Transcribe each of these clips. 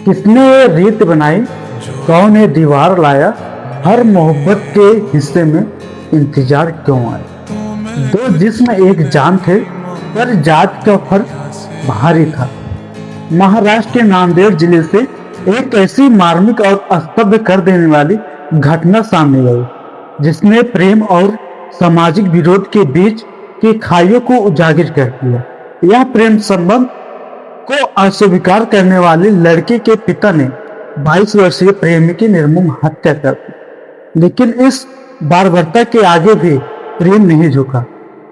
किसने ये रीत बनाई, कौन ये दीवार लाया, हर मोहब्बत के हिस्से में इंतजार क्यों आया। दो जिस्म एक जान थे, पर जात का फर्क भारी था। महाराष्ट्र के नांदेड़ जिले से एक ऐसी मार्मिक और स्तब्ध कर देने वाली घटना सामने आई, जिसने प्रेम और सामाजिक विरोध के बीच की खाइयों को उजागर कर दिया। यह प्रेम संबंध को अस्वीकार करने वाले लड़के के पिता ने 22 वर्षीय प्रेमी की निर्मम हत्या कर दी। लेकिन इस बार्बरता के आगे भी प्रेम नहीं झुका।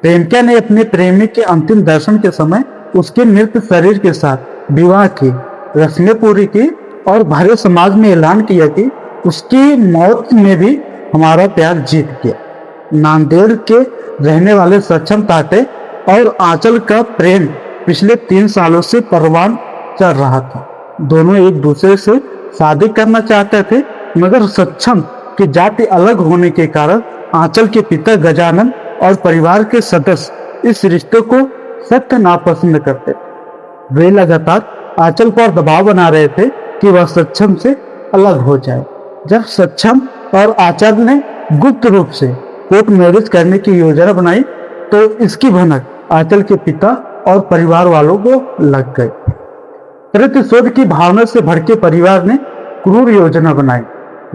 प्रेमिका ने अपने प्रेमी के अंतिम दर्शन के समय उसके मृत शरीर के साथ विवाह की रस्में पूरी की और भारतीय समाज में ऐलान किया कि उसकी मौत में भी हमारा प्यार जीत गया। नांदेड़ के रहने वाले सक्षम ताटे और आंचल का प्रेम पिछले 3 सालों से परवान चल रहा था। दोनों एक दूसरे से शादी करना चाहते थे, मगर सक्षम की जाति अलग होने के कारण आंचल के पिता गजानन और परिवार के सदस्य इस रिश्ते को सख्त नापसंद करते थे। वे लगातार आंचल पर दबाव बना रहे थे कि वह सक्षम से अलग हो जाए। जब सक्षम और आंचल ने गुप्त रूप से कोर्ट मैरिज करने की योजना बनाई तो इसकी भनक आंचल के पिता और परिवार वालों को लग गई। प्रतिशोध की भावना से भड़के परिवार ने क्रूर योजना बनाई।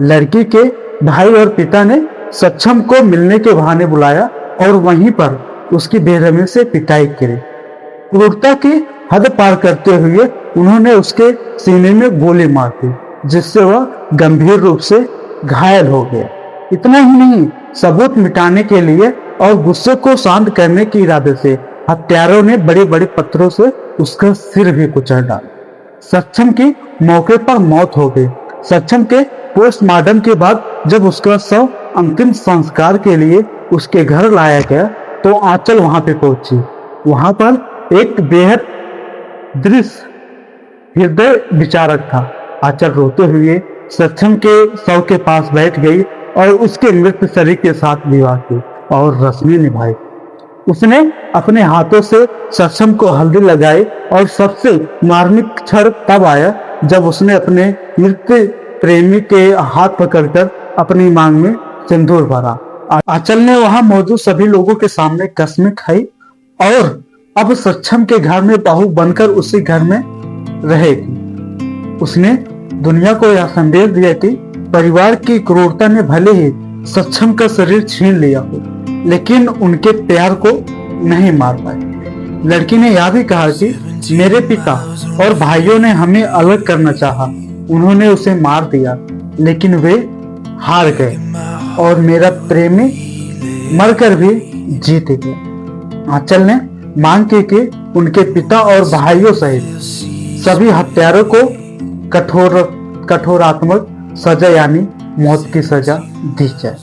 लड़की के भाई और पिता ने सक्षम को मिलने के बहाने बुलाया और वहीं पर उसकी बेरहमी से पिटाई की। क्रूरता की हद पार करते हुए उन्होंने उसके सीने में गोली मार दी, जिससे वह गंभीर रूप से घायल हो गया। इतना ही नहीं, सबूत मिटाने के लिए और गुस्से को शांत करने के इरादे से हत्यारों ने बड़े बड़े पत्थरों से उसका सिर भी कुचल डाला। सक्षम की मौके पर मौत हो गई। सक्षम के पोस्टमार्टम के बाद जब उसका शव अंतिम संस्कार के लिए उसके घर लाया गया तो आंचल वहां पे पहुंची। वहां पर एक बेहद दृश्य हृदय विचारक था। आंचल रोते हुए सक्षम के शव के पास बैठ गई और उसके मृत शरीर के साथ विवाह की और रस्में निभाई। उसने अपने हाथों से सक्षम को हल्दी लगाई और सबसे मार्मिक क्षण तब आया जब उसने अपने मृत प्रेमी के हाथ पकड़कर अपनी मांग में सिंदूर भरा। आंचल ने वहां मौजूद सभी लोगों के सामने कसमें खाई और अब सक्षम के घर में बहू बनकर उसी घर में रहेगी। उसने दुनिया को यह संदेश दिया कि परिवार की क्रूरता ने भले ही सक्षम का शरीर छीन लिया हो, लेकिन उनके प्यार को नहीं मार पाए। लड़की ने यह भी कहा कि मेरे पिता और भाइयों ने हमें अलग करना चाहा, उन्होंने उसे मार दिया, लेकिन वे हार गए और मेरा प्रेमी मरकर भी जीत गया। आंचल ने मांग की कि उनके पिता और भाइयों सहित सभी हत्यारों को कठोरात्मक सजा यानी मौत की सजा दी जाए।